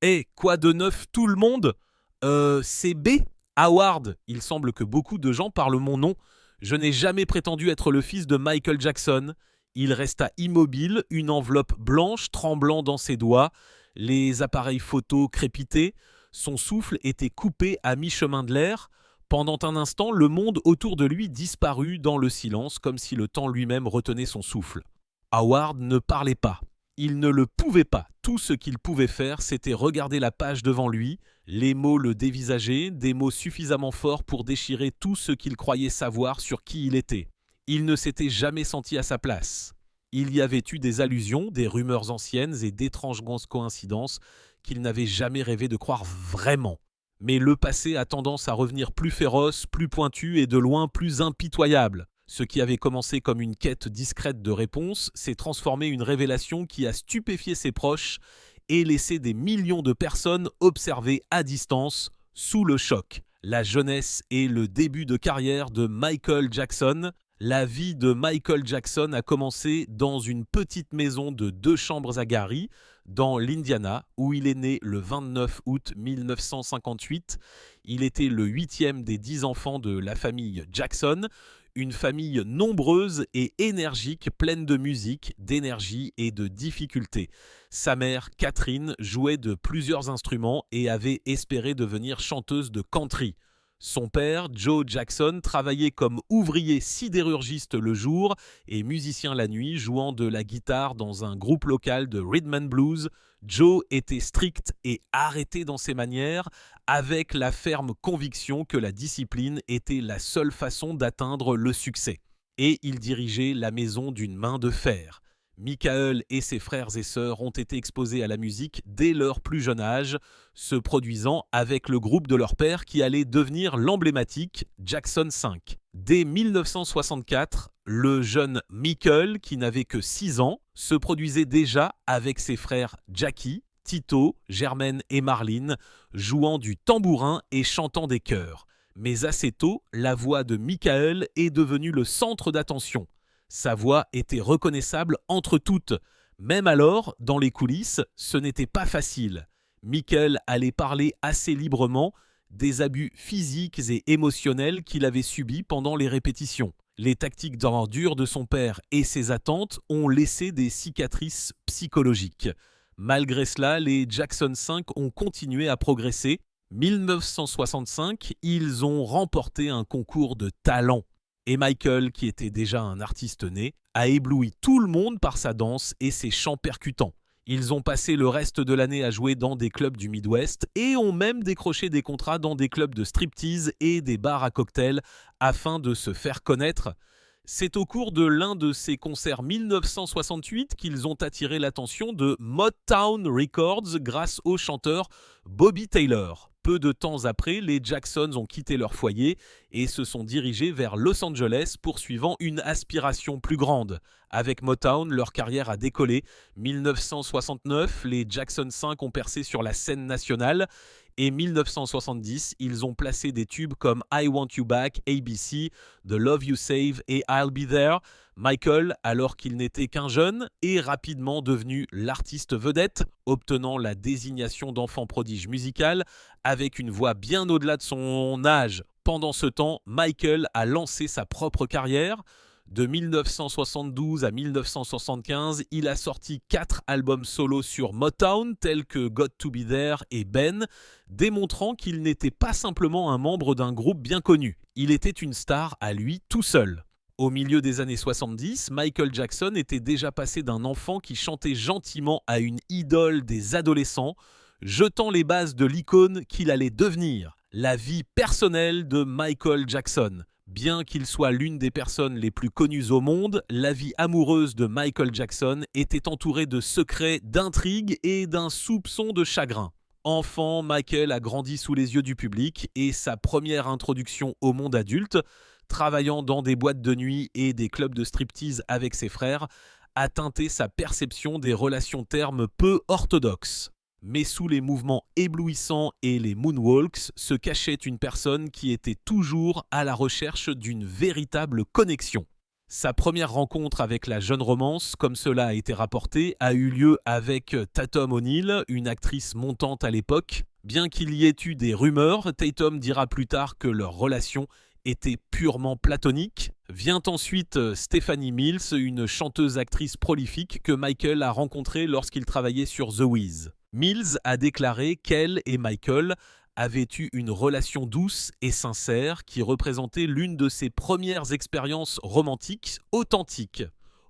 Eh, quoi de neuf tout le monde? C'est B. Howard. Il semble que beaucoup de gens parlent mon nom. Je n'ai jamais prétendu être le fils de Michael Jackson. Il resta immobile, une enveloppe blanche tremblant dans ses doigts, les appareils photo crépitaient, son souffle était coupé à mi-chemin de l'air. Pendant un instant, le monde autour de lui disparut dans le silence, comme si le temps lui-même retenait son souffle. Howard ne parlait pas. Il ne le pouvait pas. Tout ce qu'il pouvait faire, c'était regarder la page devant lui. Les mots le dévisageaient, des mots suffisamment forts pour déchirer tout ce qu'il croyait savoir sur qui il était. Il ne s'était jamais senti à sa place. Il y avait eu des allusions, des rumeurs anciennes et d'étranges coïncidences qu'il n'avait jamais rêvé de croire vraiment. Mais le passé a tendance à revenir plus féroce, plus pointu et de loin plus impitoyable. Ce qui avait commencé comme une quête discrète de réponses s'est transformé en une révélation qui a stupéfié ses proches et laissé des millions de personnes observer à distance, sous le choc. La jeunesse et le début de carrière de Michael Jackson. La vie de Michael Jackson a commencé dans une petite maison de 2 chambres à Gary, dans l'Indiana, où il est né le 29 août 1958. Il était le 8e des 10 enfants de la famille Jackson, une famille nombreuse et énergique, pleine de musique, d'énergie et de difficultés. Sa mère, Catherine, jouait de plusieurs instruments et avait espéré devenir chanteuse de country. Son père, Joe Jackson, travaillait comme ouvrier sidérurgiste le jour et musicien la nuit, jouant de la guitare dans un groupe local de rhythm and blues. Joe était strict et arrêté dans ses manières, avec la ferme conviction que la discipline était la seule façon d'atteindre le succès. Et il dirigeait la maison d'une main de fer. Michael et ses frères et sœurs ont été exposés à la musique dès leur plus jeune âge, se produisant avec le groupe de leur père qui allait devenir l'emblématique Jackson 5. Dès 1964, le jeune Michael, qui n'avait que 6 ans, se produisait déjà avec ses frères Jackie, Tito, Germaine et Marlene, jouant du tambourin et chantant des chœurs. Mais assez tôt, la voix de Michael est devenue le centre d'attention. Sa voix était reconnaissable entre toutes. Même alors, dans les coulisses, ce n'était pas facile. Michael allait parler assez librement des abus physiques et émotionnels qu'il avait subis pendant les répétitions. Les tactiques d'ordure de son père et ses attentes ont laissé des cicatrices psychologiques. Malgré cela, les Jackson 5 ont continué à progresser. 1965, ils ont remporté un concours de talent. Et Michael, qui était déjà un artiste né, a ébloui tout le monde par sa danse et ses chants percutants. Ils ont passé le reste de l'année à jouer dans des clubs du Midwest et ont même décroché des contrats dans des clubs de striptease et des bars à cocktails afin de se faire connaître. C'est au cours de l'un de ces concerts 1968 qu'ils ont attiré l'attention de Motown Records grâce au chanteur Bobby Taylor. Peu de temps après, les Jacksons ont quitté leur foyer et se sont dirigés vers Los Angeles poursuivant une aspiration plus grande. Avec Motown, leur carrière a décollé. 1969, les Jackson 5 ont percé sur la scène nationale et 1970, ils ont placé des tubes comme I Want You Back, ABC, The Love You Save et I'll Be There. Michael, alors qu'il n'était qu'un jeune, est rapidement devenu l'artiste vedette, obtenant la désignation d'enfant prodige musical avec une voix bien au-delà de son âge. Pendant ce temps, Michael a lancé sa propre carrière. De 1972 à 1975, il a sorti 4 albums solo sur Motown tels que Got to Be There et Ben, démontrant qu'il n'était pas simplement un membre d'un groupe bien connu. Il était une star à lui tout seul. Au milieu des années 70, Michael Jackson était déjà passé d'un enfant qui chantait gentiment à une idole des adolescents, jetant les bases de l'icône qu'il allait devenir. La vie personnelle de Michael Jackson. Bien qu'il soit l'une des personnes les plus connues au monde, la vie amoureuse de Michael Jackson était entourée de secrets, d'intrigues et d'un soupçon de chagrin. Enfant, Michael a grandi sous les yeux du public et sa première introduction au monde adulte, travaillant dans des boîtes de nuit et des clubs de striptease avec ses frères, a teinté sa perception des relations termes peu orthodoxes. Mais sous les mouvements éblouissants et les moonwalks se cachait une personne qui était toujours à la recherche d'une véritable connexion. Sa première rencontre avec la jeune romance, comme cela a été rapporté, a eu lieu avec Tatum O'Neal, une actrice montante à l'époque. Bien qu'il y ait eu des rumeurs, Tatum dira plus tard que leur relation était purement platonique. Vient ensuite Stephanie Mills, une chanteuse-actrice prolifique que Michael a rencontrée lorsqu'il travaillait sur The Wiz. Mills a déclaré qu'elle et Michael avaient eu une relation douce et sincère qui représentait l'une de ses premières expériences romantiques authentiques.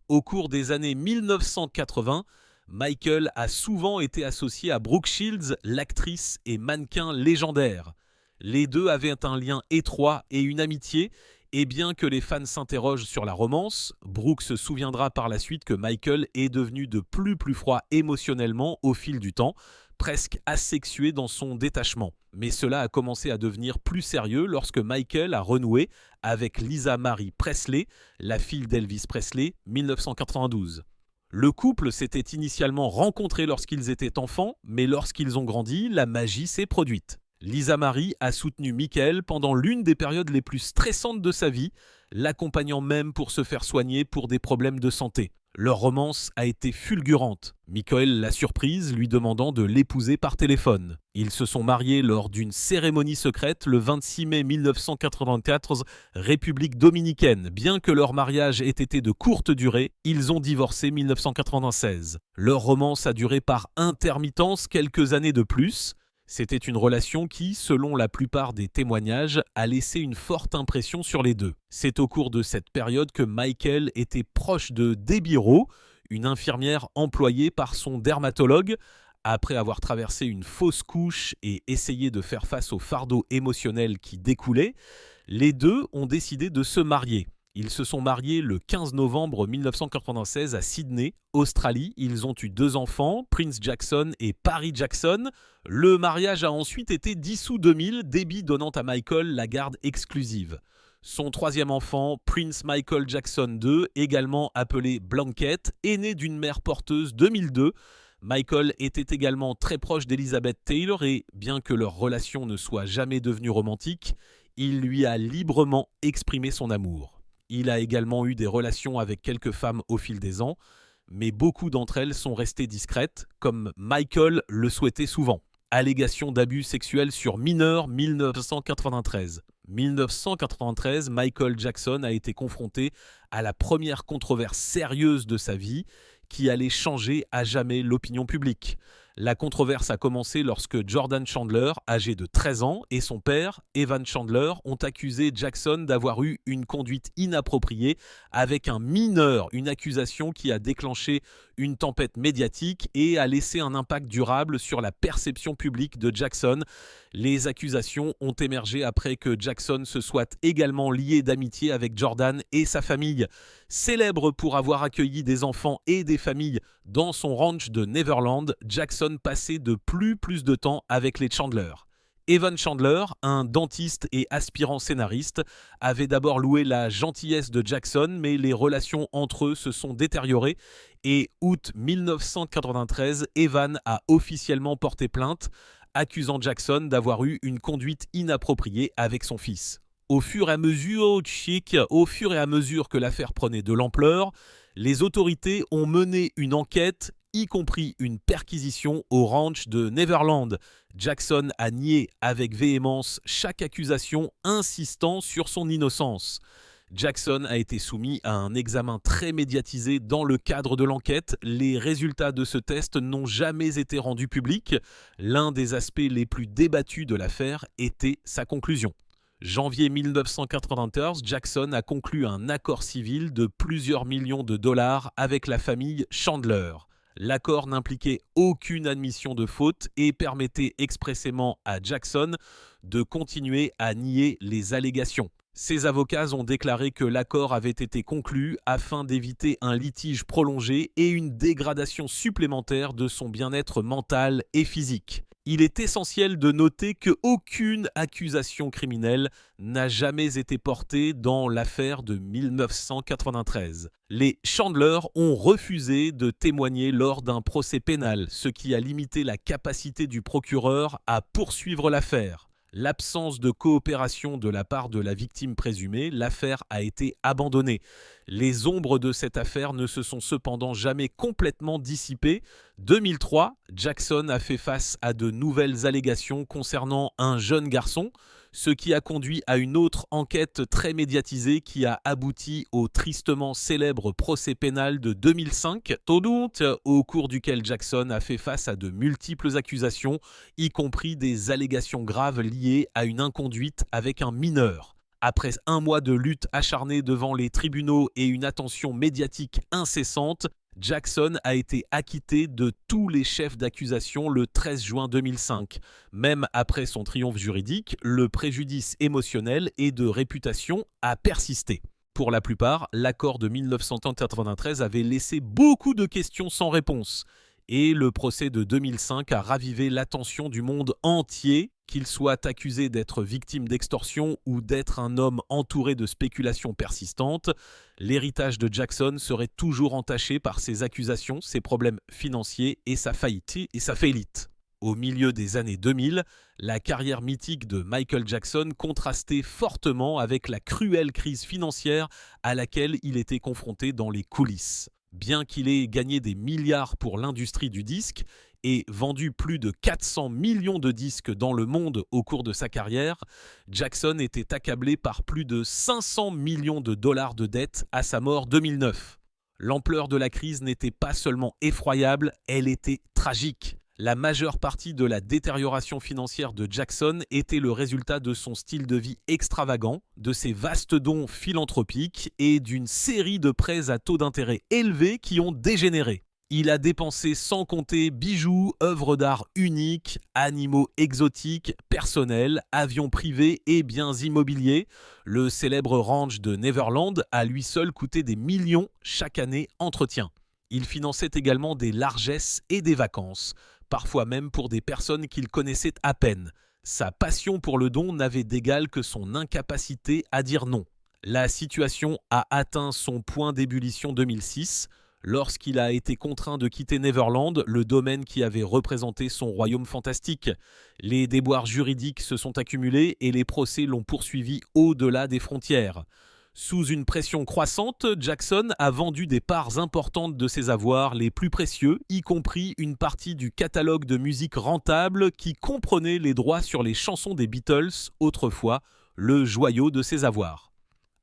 Au cours des années 1980, Michael a souvent été associé à Brooke Shields, l'actrice et mannequin légendaire. Les deux avaient un lien étroit et une amitié, et bien que les fans s'interrogent sur la romance, Brooke se souviendra par la suite que Michael est devenu de plus froid émotionnellement au fil du temps, presque asexué dans son détachement. Mais cela a commencé à devenir plus sérieux lorsque Michael a renoué avec Lisa Marie Presley, la fille d'Elvis Presley, 1992. Le couple s'était initialement rencontré lorsqu'ils étaient enfants, mais lorsqu'ils ont grandi, la magie s'est produite. Lisa Marie a soutenu Michael pendant l'une des périodes les plus stressantes de sa vie, l'accompagnant même pour se faire soigner pour des problèmes de santé. Leur romance a été fulgurante. Michael l'a surprise, lui demandant de l'épouser par téléphone. Ils se sont mariés lors d'une cérémonie secrète le 26 mai 1994, République dominicaine. Bien que leur mariage ait été de courte durée, ils ont divorcé 1996. Leur romance a duré par intermittence quelques années de plus. C'était une relation qui, selon la plupart des témoignages, a laissé une forte impression sur les deux. C'est au cours de cette période que Michael était proche de Debbie Rowe, une infirmière employée par son dermatologue. Après avoir traversé une fausse couche et essayé de faire face au fardeau émotionnel qui découlait, les deux ont décidé de se marier. Ils se sont mariés le 15 novembre 1996 à Sydney, Australie. Ils ont eu 2 enfants, Prince Jackson et Paris Jackson. Le mariage a ensuite été dissous 2000, Debbie donnant à Michael la garde exclusive. Son 3e enfant, Prince Michael Jackson II, également appelé Blanket, est né d'une mère porteuse 2002. Michael était également très proche d'Elizabeth Taylor et, bien que leur relation ne soit jamais devenue romantique, il lui a librement exprimé son amour. Il a également eu des relations avec quelques femmes au fil des ans, mais beaucoup d'entre elles sont restées discrètes, comme Michael le souhaitait souvent. Allégation d'abus sexuels sur mineurs 1993. 1993, Michael Jackson a été confronté à la première controverse sérieuse de sa vie qui allait changer à jamais l'opinion publique. La controverse a commencé lorsque Jordan Chandler, âgé de 13 ans, et son père, Evan Chandler, ont accusé Jackson d'avoir eu une conduite inappropriée avec un mineur, une accusation qui a déclenché une tempête médiatique et a laissé un impact durable sur la perception publique de Jackson. Les accusations ont émergé après que Jackson se soit également lié d'amitié avec Jordan et sa famille. Célèbre pour avoir accueilli des enfants et des familles dans son ranch de Neverland, Jackson passait de plus de temps avec les Chandler. Evan Chandler, un dentiste et aspirant scénariste, avait d'abord loué la gentillesse de Jackson, mais les relations entre eux se sont détériorées et août 1993, Evan a officiellement porté plainte, accusant Jackson d'avoir eu une conduite inappropriée avec son fils. Au fur et à mesure que l'affaire prenait de l'ampleur, les autorités ont mené une enquête, y compris une perquisition au ranch de Neverland. Jackson a nié avec véhémence chaque accusation, insistant sur son innocence. Jackson a été soumis à un examen très médiatisé dans le cadre de l'enquête. Les résultats de ce test n'ont jamais été rendus publics. L'un des aspects les plus débattus de l'affaire était sa conclusion. Janvier 1994, Jackson a conclu un accord civil de plusieurs millions de dollars avec la famille Chandler. L'accord n'impliquait aucune admission de faute et permettait expressément à Jackson de continuer à nier les allégations. Ses avocats ont déclaré que l'accord avait été conclu afin d'éviter un litige prolongé et une dégradation supplémentaire de son bien-être mental et physique. Il est essentiel de noter qu'aucune accusation criminelle n'a jamais été portée dans l'affaire de 1993. Les Chandler ont refusé de témoigner lors d'un procès pénal, ce qui a limité la capacité du procureur à poursuivre l'affaire. L'absence de coopération de la part de la victime présumée, l'affaire a été abandonnée. Les ombres de cette affaire ne se sont cependant jamais complètement dissipées. 2003, Jackson a fait face à de nouvelles allégations concernant un jeune garçon, ce qui a conduit à une autre enquête très médiatisée qui a abouti au tristement célèbre procès pénal de 2005, au cours duquel Jackson a fait face à de multiples accusations, y compris des allégations graves liées à une inconduite avec un mineur. Après un mois de lutte acharnée devant les tribunaux et une attention médiatique incessante, Jackson a été acquitté de tous les chefs d'accusation le 13 juin 2005. Même après son triomphe juridique, le préjudice émotionnel et de réputation a persisté. Pour la plupart, l'accord de 1993 avait laissé beaucoup de questions sans réponse. Et le procès de 2005 a ravivé l'attention du monde entier, qu'il soit accusé d'être victime d'extorsion ou d'être un homme entouré de spéculations persistantes. L'héritage de Jackson serait toujours entaché par ses accusations, ses problèmes financiers et sa faillite. Au milieu des années 2000, la carrière mythique de Michael Jackson contrastait fortement avec la cruelle crise financière à laquelle il était confronté dans les coulisses. Bien qu'il ait gagné des milliards pour l'industrie du disque et vendu plus de 400 millions de disques dans le monde au cours de sa carrière, Jackson était accablé par plus de 500 millions de dollars de dettes à sa mort 2009. L'ampleur de la crise n'était pas seulement effroyable, elle était tragique. La majeure partie de la détérioration financière de Jackson était le résultat de son style de vie extravagant, de ses vastes dons philanthropiques et d'une série de prêts à taux d'intérêt élevés qui ont dégénéré. Il a dépensé sans compter bijoux, œuvres d'art uniques, animaux exotiques, personnels, avions privés et biens immobiliers. Le célèbre ranch de Neverland a lui seul coûté des millions chaque année entretien. Il finançait également des largesses et des vacances, parfois même pour des personnes qu'il connaissait à peine. Sa passion pour le don n'avait d'égal que son incapacité à dire non. La situation a atteint son point d'ébullition 2006, lorsqu'il a été contraint de quitter Neverland, le domaine qui avait représenté son royaume fantastique. Les déboires juridiques se sont accumulés et les procès l'ont poursuivi au-delà des frontières. Sous une pression croissante, Jackson a vendu des parts importantes de ses avoirs les plus précieux, y compris une partie du catalogue de musique rentable qui comprenait les droits sur les chansons des Beatles, autrefois le joyau de ses avoirs.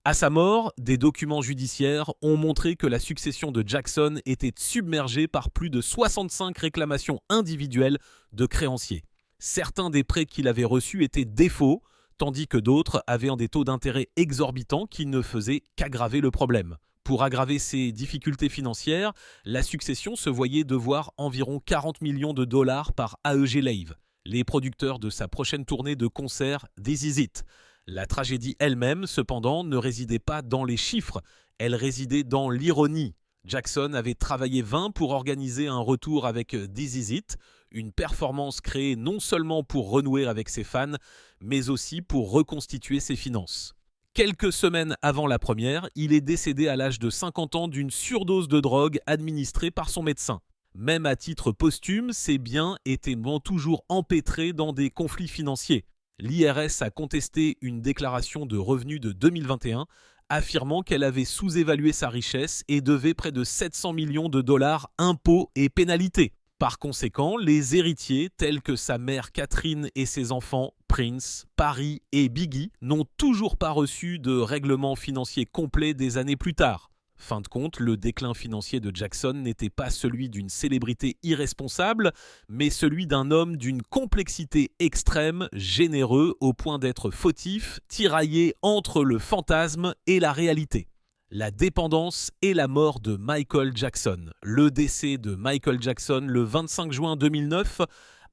À sa mort, des documents judiciaires ont montré que la succession de Jackson était submergée par plus de 65 réclamations individuelles de créanciers. Certains des prêts qu'il avait reçus étaient des faux, tandis que d'autres avaient des taux d'intérêt exorbitants qui ne faisaient qu'aggraver le problème. Pour aggraver ses difficultés financières, la succession se voyait devoir environ 40 millions de dollars par AEG Live, les producteurs de sa prochaine tournée de concerts This Is It. La tragédie elle-même, cependant, ne résidait pas dans les chiffres, elle résidait dans l'ironie. Jackson avait travaillé vain pour organiser un retour avec This Is It, une performance créée non seulement pour renouer avec ses fans, mais aussi pour reconstituer ses finances. Quelques semaines avant la première, il est décédé à l'âge de 50 ans d'une surdose de drogue administrée par son médecin. Même à titre posthume, ses biens étaient toujours empêtrés dans des conflits financiers. L'IRS a contesté une déclaration de revenus de 2021, affirmant qu'elle avait sous-évalué sa richesse et devait près de 700 millions de dollars impôts et pénalités. Par conséquent, les héritiers, tels que sa mère Catherine et ses enfants, Prince, Paris et Biggie, n'ont toujours pas reçu de règlement financier complet des années plus tard. Fin de compte, le déclin financier de Jackson n'était pas celui d'une célébrité irresponsable, mais celui d'un homme d'une complexité extrême, généreux au point d'être fautif, tiraillé entre le fantasme et la réalité. La dépendance et la mort de Michael Jackson. Le décès de Michael Jackson le 25 juin 2009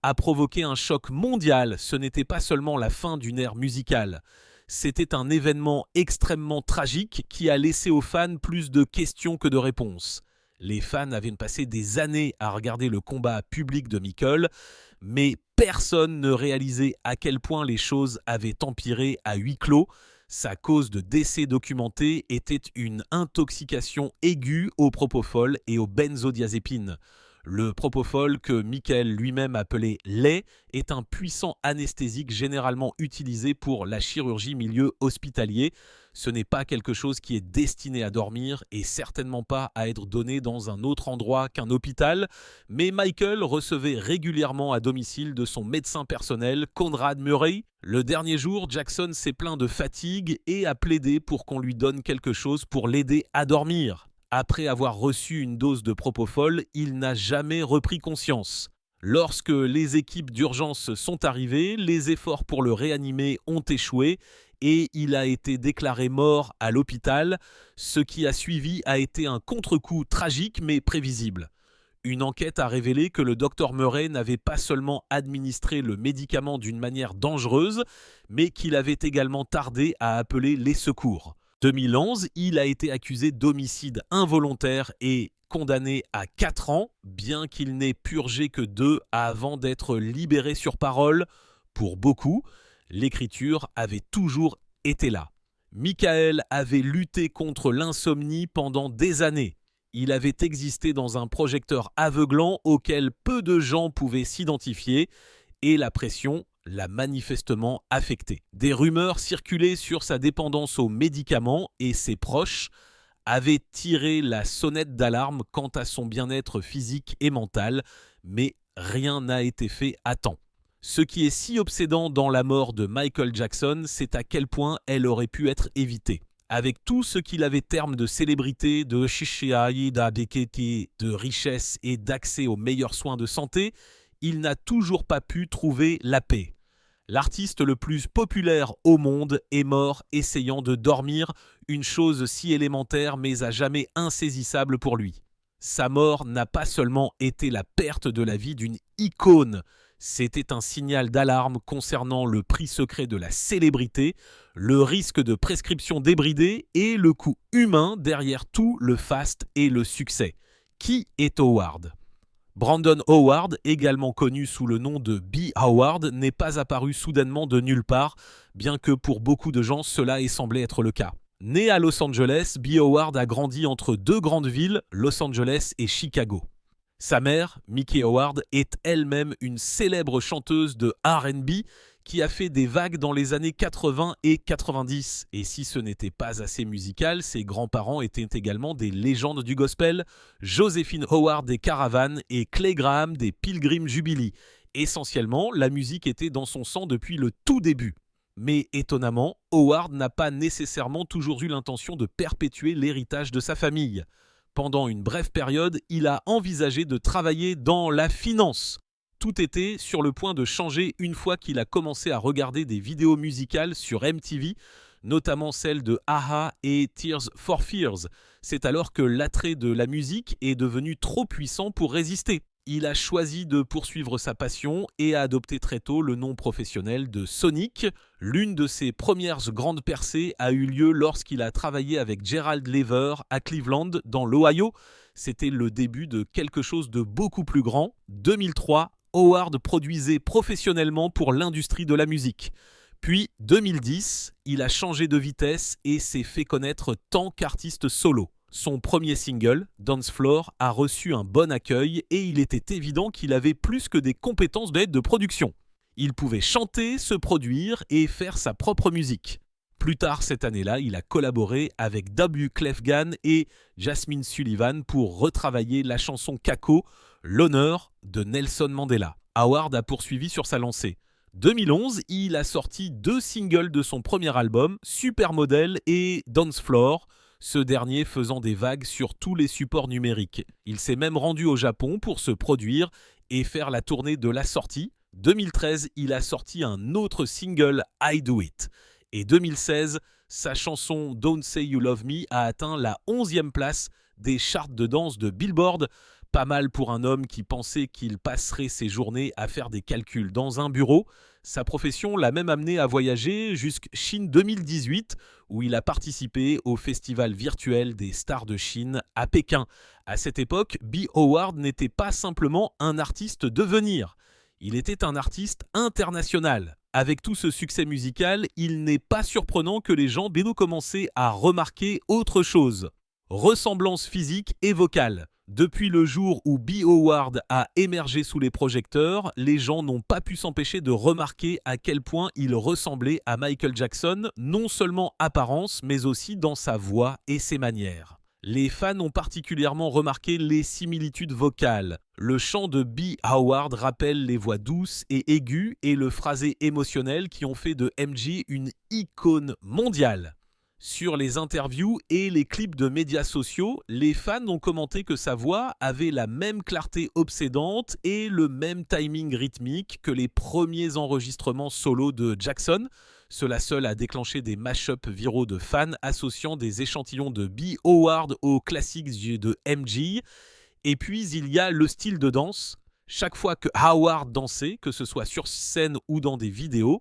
a provoqué un choc mondial. Ce n'était pas seulement la fin d'une ère musicale. C'était un événement extrêmement tragique qui a laissé aux fans plus de questions que de réponses. Les fans avaient passé des années à regarder le combat public de Michael, mais personne ne réalisait à quel point les choses avaient empiré à huis clos. Sa cause de décès documentée était une intoxication aiguë au propofol et aux benzodiazépines. Le propofol, que Michael lui-même appelait lait, est un puissant anesthésique généralement utilisé pour la chirurgie milieu hospitalier. Ce n'est pas quelque chose qui est destiné à dormir et certainement pas à être donné dans un autre endroit qu'un hôpital, mais Michael recevait régulièrement à domicile de son médecin personnel, Conrad Murray. Le dernier jour, Jackson s'est plaint de fatigue et a plaidé pour qu'on lui donne quelque chose pour l'aider à dormir. Après avoir reçu une dose de propofol, il n'a jamais repris conscience. Lorsque les équipes d'urgence sont arrivées, les efforts pour le réanimer ont échoué et il a été déclaré mort à l'hôpital. Ce qui a suivi a été un contre-coup tragique mais prévisible. Une enquête a révélé que le Dr Murray n'avait pas seulement administré le médicament d'une manière dangereuse, mais qu'il avait également tardé à appeler les secours. 2011, il a été accusé d'homicide involontaire et condamné à 4 ans, bien qu'il n'ait purgé que 2 avant d'être libéré sur parole. Pour beaucoup, l'écriture avait toujours été là. Michael avait lutté contre l'insomnie pendant des années. Il avait existé dans un projecteur aveuglant auquel peu de gens pouvaient s'identifier et la pression l'a manifestement affecté. Des rumeurs circulaient sur sa dépendance aux médicaments et ses proches avaient tiré la sonnette d'alarme quant à son bien-être physique et mental, mais rien n'a été fait à temps. Ce qui est si obsédant dans la mort de Michael Jackson, c'est à quel point elle aurait pu être évitée. Avec tout ce qu'il avait terme de célébrité, de chichiaï, d'abeketi, de richesse et d'accès aux meilleurs soins de santé, il n'a toujours pas pu trouver la paix. L'artiste le plus populaire au monde est mort essayant de dormir, une chose si élémentaire mais à jamais insaisissable pour lui. Sa mort n'a pas seulement été la perte de la vie d'une icône, c'était un signal d'alarme concernant le prix secret de la célébrité, le risque de prescription débridée et le coût humain derrière tout le faste et le succès. Qui est Howard ? Brandon Howard, également connu sous le nom de B. Howard, n'est pas apparu soudainement de nulle part, bien que pour beaucoup de gens cela ait semblé être le cas. Né à Los Angeles, B. Howard a grandi entre 2 grandes villes, Los Angeles et Chicago. Sa mère, Mickey Howard, est elle-même une célèbre chanteuse de R&B qui a fait des vagues dans les années 80 et 90. Et si ce n'était pas assez musical, ses grands-parents étaient également des légendes du gospel, Joséphine Howard des Caravanes et Clay Graham des Pilgrim Jubilee. Essentiellement, la musique était dans son sang depuis le tout début. Mais étonnamment, Howard n'a pas nécessairement toujours eu l'intention de perpétuer l'héritage de sa famille. Pendant une brève période, il a envisagé de travailler dans la finance. Tout était sur le point de changer une fois qu'il a commencé à regarder des vidéos musicales sur MTV, notamment celles de a-ha et Tears for Fears. C'est alors que l'attrait de la musique est devenu trop puissant pour résister. Il a choisi de poursuivre sa passion et a adopté très tôt le nom professionnel de Sonic. L'une de ses premières grandes percées a eu lieu lorsqu'il a travaillé avec Gerald Lever à Cleveland, dans l'Ohio. C'était le début de quelque chose de beaucoup plus grand. 2003, Howard produisait professionnellement pour l'industrie de la musique. Puis, 2010, il a changé de vitesse et s'est fait connaître tant qu'artiste solo. Son premier single, Dance Floor, a reçu un bon accueil et il était évident qu'il avait plus que des compétences d'aide de production. Il pouvait chanter, se produire et faire sa propre musique. Plus tard cette année-là, il a collaboré avec W. Clef Gan et Jasmine Sullivan pour retravailler la chanson Kako, l'honneur de Nelson Mandela. Howard a poursuivi sur sa lancée. 2011, il a sorti 2 singles de son premier album, Supermodel et Dance Floor, ce dernier faisant des vagues sur tous les supports numériques. Il s'est même rendu au Japon pour se produire et faire la tournée de la sortie. 2013, il a sorti un autre single, I Do It. Et 2016, sa chanson Don't Say You Love Me a atteint la 11e place des charts de danse de Billboard. Pas mal pour un homme qui pensait qu'il passerait ses journées à faire des calculs dans un bureau. Sa profession l'a même amené à voyager jusqu'à Chine 2018, où il a participé au festival virtuel des stars de Chine à Pékin. À cette époque, B. Howard n'était pas simplement un artiste de venir. Il était un artiste international. Avec tout ce succès musical, il n'est pas surprenant que les gens aient commencé à remarquer autre chose. Ressemblance physique et vocale. Depuis le jour où B. Howard a émergé sous les projecteurs, les gens n'ont pas pu s'empêcher de remarquer à quel point il ressemblait à Michael Jackson, non seulement apparence, mais aussi dans sa voix et ses manières. Les fans ont particulièrement remarqué les similitudes vocales. Le chant de B. Howard rappelle les voix douces et aiguës et le phrasé émotionnel qui ont fait de MJ une icône mondiale. Sur les interviews et les clips de médias sociaux, les fans ont commenté que sa voix avait la même clarté obsédante et le même timing rythmique que les premiers enregistrements solo de Jackson. Cela seul a déclenché des mash-ups viraux de fans associant des échantillons de B. Howard aux classiques de MJ. Et puis il y a le style de danse. Chaque fois que Howard dansait, que ce soit sur scène ou dans des vidéos,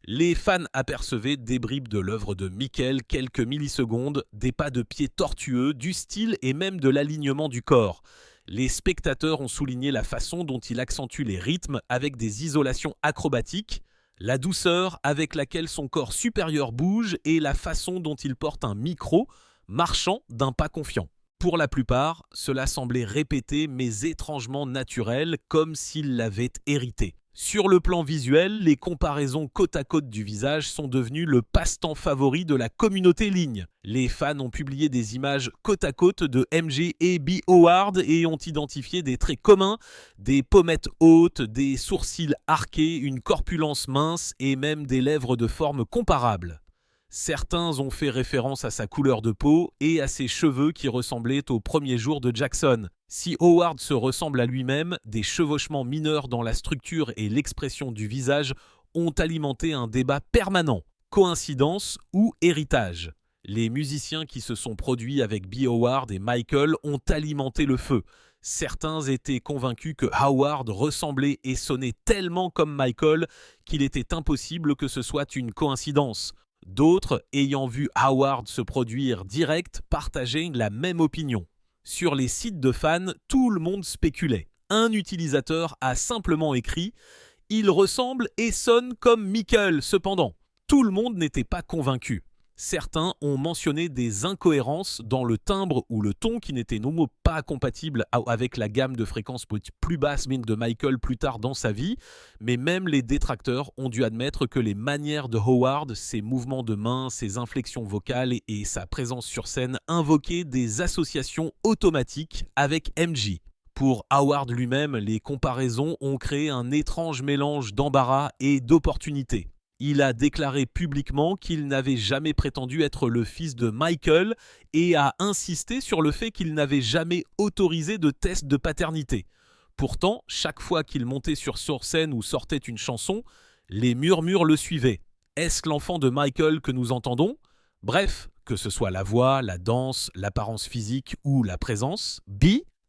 les fans apercevaient des bribes de l'œuvre de Michael, quelques millisecondes, des pas de pied tortueux, du style et même de l'alignement du corps. Les spectateurs ont souligné la façon dont il accentue les rythmes avec des isolations acrobatiques, la douceur avec laquelle son corps supérieur bouge et la façon dont il porte un micro, marchant d'un pas confiant. Pour la plupart, cela semblait répété mais étrangement naturel, comme s'il l'avait hérité. Sur le plan visuel, les comparaisons côte à côte du visage sont devenues le passe-temps favori de la communauté ligne. Les fans ont publié des images côte à côte de MJ et B. Howard et ont identifié des traits communs, des pommettes hautes, des sourcils arqués, une corpulence mince et même des lèvres de forme comparable. Certains ont fait référence à sa couleur de peau et à ses cheveux qui ressemblaient aux premiers jours de Jackson. Si Howard se ressemble à lui-même, des chevauchements mineurs dans la structure et l'expression du visage ont alimenté un débat permanent. Coïncidence ou héritage? Les musiciens qui se sont produits avec B. Howard et Michael ont alimenté le feu. Certains étaient convaincus que Howard ressemblait et sonnait tellement comme Michael qu'il était impossible que ce soit une coïncidence. D'autres, ayant vu Howard se produire direct, partageaient la même opinion. Sur les sites de fans, tout le monde spéculait. Un utilisateur a simplement écrit « Il ressemble et sonne comme Michael ». Cependant, tout le monde n'était pas convaincu. Certains ont mentionné des incohérences dans le timbre ou le ton qui n'étaient non pas compatibles avec la gamme de fréquences plus basse de Michael plus tard dans sa vie, mais même les détracteurs ont dû admettre que les manières de Howard, ses mouvements de main, ses inflexions vocales et sa présence sur scène invoquaient des associations automatiques avec MJ. Pour Howard lui-même, les comparaisons ont créé un étrange mélange d'embarras et d'opportunités. Il a déclaré publiquement qu'il n'avait jamais prétendu être le fils de Michael et a insisté sur le fait qu'il n'avait jamais autorisé de test de paternité. Pourtant, chaque fois qu'il montait sur scène ou sortait une chanson, les murmures le suivaient. Est-ce l'enfant de Michael que nous entendons? Bref, que ce soit la voix, la danse, l'apparence physique ou la présence,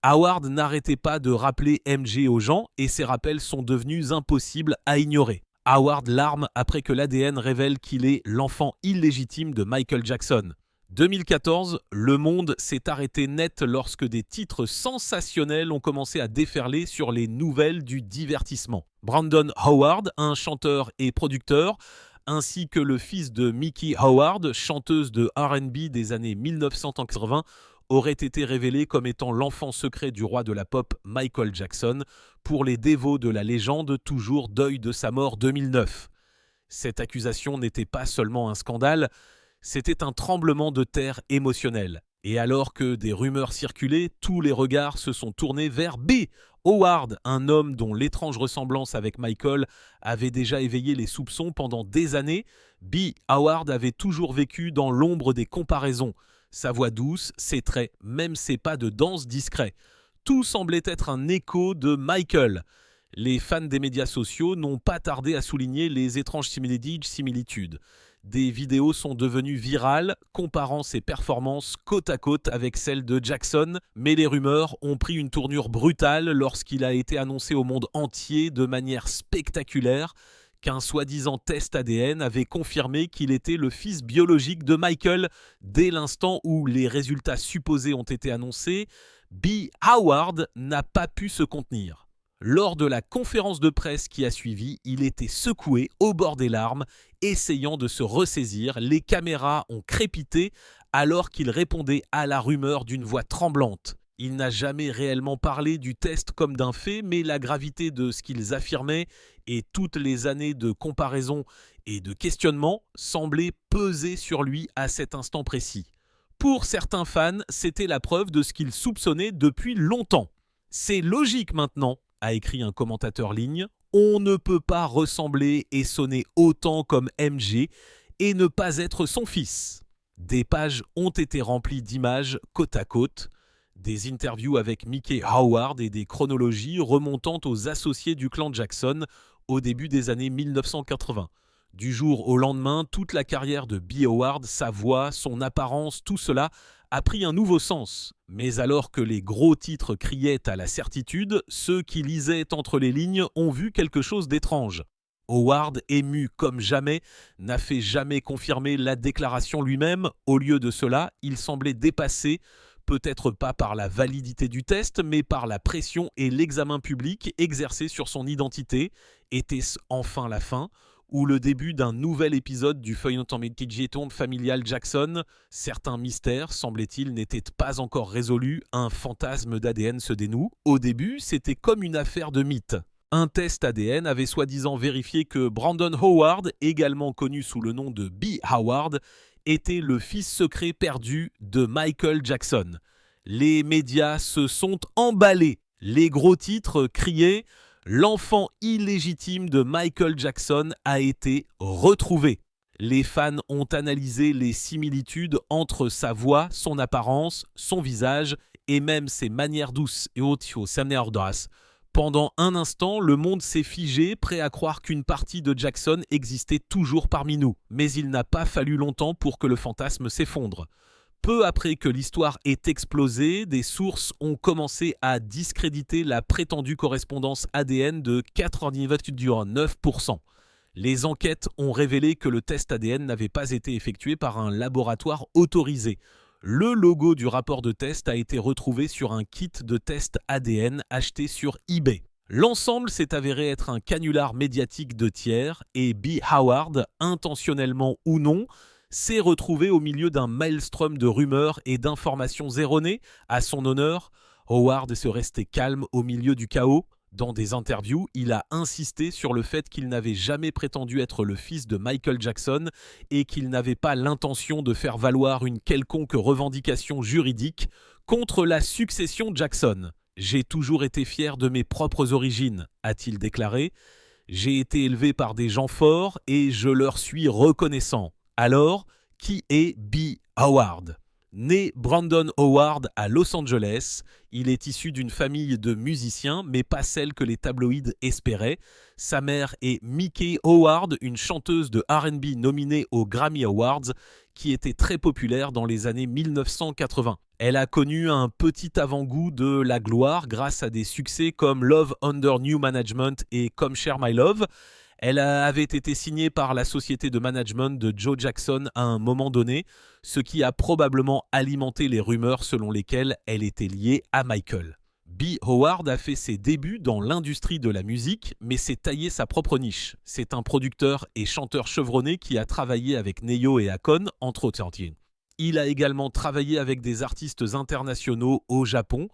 Howard n'arrêtait pas de rappeler MJ aux gens et ces rappels sont devenus impossibles à ignorer. Howard larme après que l'ADN révèle qu'il est l'enfant illégitime de Michael Jackson. 2014, le monde s'est arrêté net lorsque des titres sensationnels ont commencé à déferler sur les nouvelles du divertissement. Brandon Howard, un chanteur et producteur, ainsi que le fils de Miki Howard, chanteuse de R&B des années 1980, aurait été révélé comme étant l'enfant secret du roi de la pop Michael Jackson, pour les dévots de la légende toujours deuil de sa mort 2009. Cette accusation n'était pas seulement un scandale, c'était un tremblement de terre émotionnel. Et alors que des rumeurs circulaient, tous les regards se sont tournés vers B. Howard, un homme dont l'étrange ressemblance avec Michael avait déjà éveillé les soupçons pendant des années. B. Howard avait toujours vécu dans l'ombre des comparaisons. Sa voix douce, ses traits, même ses pas de danse discrets. Tout semblait être un écho de Michael. Les fans des médias sociaux n'ont pas tardé à souligner les étranges similitudes. Des vidéos sont devenues virales, comparant ses performances côte à côte avec celles de Jackson, mais les rumeurs ont pris une tournure brutale lorsqu'il a été annoncé au monde entier de manière spectaculaire qu'un soi-disant test ADN avait confirmé qu'il était le fils biologique de Michael dès l'instant où les résultats supposés ont été annoncés. B. Howard n'a pas pu se contenir. Lors de la conférence de presse qui a suivi, il était secoué au bord des larmes, essayant de se ressaisir. Les caméras ont crépité alors qu'il répondait à la rumeur d'une voix tremblante. Il n'a jamais réellement parlé du test comme d'un fait, mais la gravité de ce qu'ils affirmaient et toutes les années de comparaison et de questionnement semblaient peser sur lui à cet instant précis. Pour certains fans, c'était la preuve de ce qu'ils soupçonnaient depuis longtemps. C'est logique maintenant, a écrit un commentateur ligne. On ne peut pas ressembler et sonner autant comme MJ et ne pas être son fils. Des pages ont été remplies d'images côte à côte, des interviews avec Mickey Howard et des chronologies remontant aux associés du clan Jackson au début des années 1980. Du jour au lendemain, toute la carrière de B. Howard, sa voix, son apparence, tout cela a pris un nouveau sens. Mais alors que les gros titres criaient à la certitude, ceux qui lisaient entre les lignes ont vu quelque chose d'étrange. Howard, ému comme jamais, n'a fait jamais confirmer la déclaration lui-même. Au lieu de cela, il semblait dépassé, peut-être pas par la validité du test, mais par la pression et l'examen public exercés sur son identité. Était-ce enfin la fin ? Ou le début d'un nouvel épisode du feuilleton familial Jackson? Certains mystères, semblait-il, n'étaient pas encore résolus. Un fantasme d'ADN se dénoue. Au début, c'était comme une affaire de mythe. Un test ADN avait soi-disant vérifié que Brandon Howard, également connu sous le nom de B. Howard, était le fils secret perdu de Michael Jackson. Les médias se sont emballés. Les gros titres criaient « L'enfant illégitime de Michael Jackson a été retrouvé ». Les fans ont analysé les similitudes entre sa voix, son apparence, son visage et même ses manières douces et hautes samnéordas. Pendant un instant, le monde s'est figé, prêt à croire qu'une partie de Jackson existait toujours parmi nous. Mais il n'a pas fallu longtemps pour que le fantasme s'effondre. Peu après que l'histoire ait explosé, des sources ont commencé à discréditer la prétendue correspondance ADN de 99%. Les enquêtes ont révélé que le test ADN n'avait pas été effectué par un laboratoire autorisé. Le logo du rapport de test a été retrouvé sur un kit de test ADN acheté sur eBay. L'ensemble s'est avéré être un canular médiatique de tiers et B. Howard, intentionnellement ou non, s'est retrouvé au milieu d'un maelstrom de rumeurs et d'informations erronées. À son honneur, Howard se restait calme au milieu du chaos. Dans des interviews, il a insisté sur le fait qu'il n'avait jamais prétendu être le fils de Michael Jackson et qu'il n'avait pas l'intention de faire valoir une quelconque revendication juridique contre la succession Jackson. « J'ai toujours été fier de mes propres origines », a-t-il déclaré. « J'ai été élevé par des gens forts et je leur suis reconnaissant. » Alors, qui est B. Howard ? Né Brandon Howard à Los Angeles, il est issu d'une famille de musiciens, mais pas celle que les tabloïds espéraient. Sa mère est Mickey Howard, une chanteuse de R&B nominée aux Grammy Awards, qui était très populaire dans les années 1980. Elle a connu un petit avant-goût de la gloire grâce à des succès comme Love Under New Management et Come Share My Love. Elle avait été signée par la société de management de Joe Jackson à un moment donné, ce qui a probablement alimenté les rumeurs selon lesquelles elle était liée à Michael. B. Howard a fait ses débuts dans l'industrie de la musique, mais s'est taillé sa propre niche. C'est un producteur et chanteur chevronné qui a travaillé avec Neyo et Akon, entre autres. Il a également travaillé avec des artistes internationaux au Japon,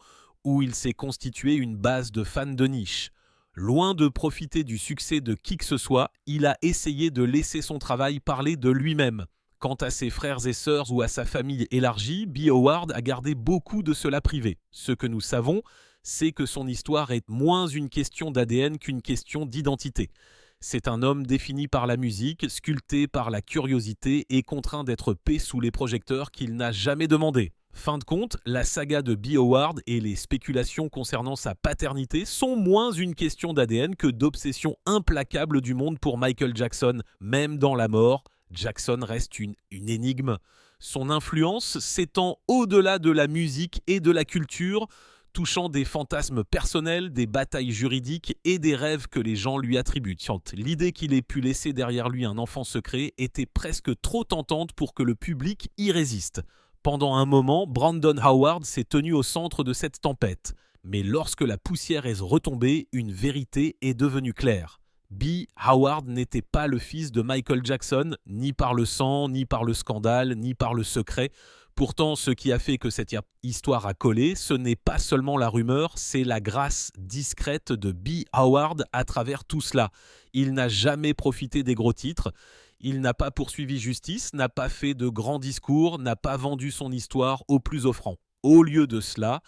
où il s'est constitué une base de fans de niche. Loin de profiter du succès de qui que ce soit, il a essayé de laisser son travail parler de lui-même. Quant à ses frères et sœurs ou à sa famille élargie, B. Howard a gardé beaucoup de cela privé. Ce que nous savons, c'est que son histoire est moins une question d'ADN qu'une question d'identité. C'est un homme défini par la musique, sculpté par la curiosité et contraint d'être paix sous les projecteurs qu'il n'a jamais demandé. Fin de compte, la saga de B. Howard et les spéculations concernant sa paternité sont moins une question d'ADN que d'obsession implacable du monde pour Michael Jackson. Même dans la mort, Jackson reste une énigme. Son influence s'étend au-delà de la musique et de la culture, touchant des fantasmes personnels, des batailles juridiques et des rêves que les gens lui attribuent. L'idée qu'il ait pu laisser derrière lui un enfant secret était presque trop tentante pour que le public y résiste. Pendant un moment, Brandon Howard s'est tenu au centre de cette tempête. Mais lorsque la poussière est retombée, une vérité est devenue claire. B. Howard n'était pas le fils de Michael Jackson, ni par le sang, ni par le scandale, ni par le secret. Pourtant, ce qui a fait que cette histoire a collé, ce n'est pas seulement la rumeur, c'est la grâce discrète de B. Howard à travers tout cela. Il n'a jamais profité des gros titres, il n'a pas poursuivi justice, n'a pas fait de grands discours, n'a pas vendu son histoire au plus offrant. Au lieu de cela,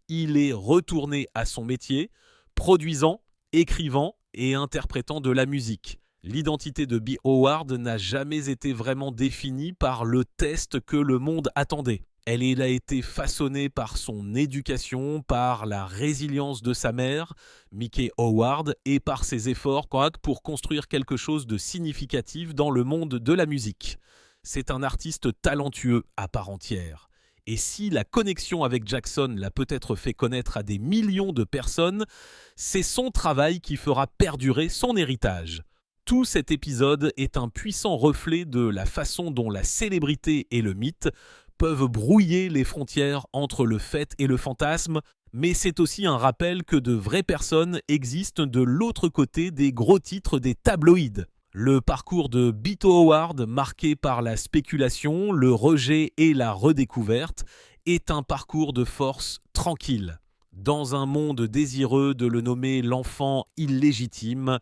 il est retourné à son métier, produisant, écrivant et interprétant de la musique. L'identité de B. Howard n'a jamais été vraiment définie par le test que le monde attendait. Elle a été façonnée par son éducation, par la résilience de sa mère, Mickey Howard, et par ses efforts pour construire quelque chose de significatif dans le monde de la musique. C'est un artiste talentueux à part entière. Et si la connexion avec Jackson l'a peut-être fait connaître à des millions de personnes, c'est son travail qui fera perdurer son héritage. Tout cet épisode est un puissant reflet de la façon dont la célébrité et le mythe peuvent brouiller les frontières entre le fait et le fantasme, mais c'est aussi un rappel que de vraies personnes existent de l'autre côté des gros titres des tabloïds. Le parcours de Beto Howard, marqué par la spéculation, le rejet et la redécouverte, est un parcours de force tranquille. Dans un monde désireux de le nommer l'enfant illégitime,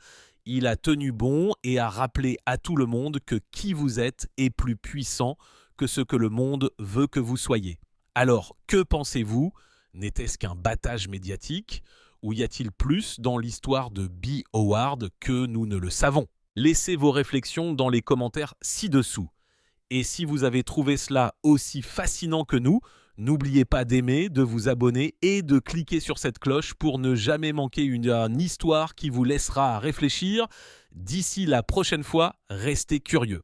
il a tenu bon et a rappelé à tout le monde que qui vous êtes est plus puissant que ce que le monde veut que vous soyez. Alors, que pensez-vous ? N'était-ce qu'un battage médiatique ? Ou y a-t-il plus dans l'histoire de B. Howard que nous ne le savons ? Laissez vos réflexions dans les commentaires ci-dessous. Et si vous avez trouvé cela aussi fascinant que nous, n'oubliez pas d'aimer, de vous abonner et de cliquer sur cette cloche pour ne jamais manquer une histoire qui vous laissera réfléchir. D'ici la prochaine fois, restez curieux.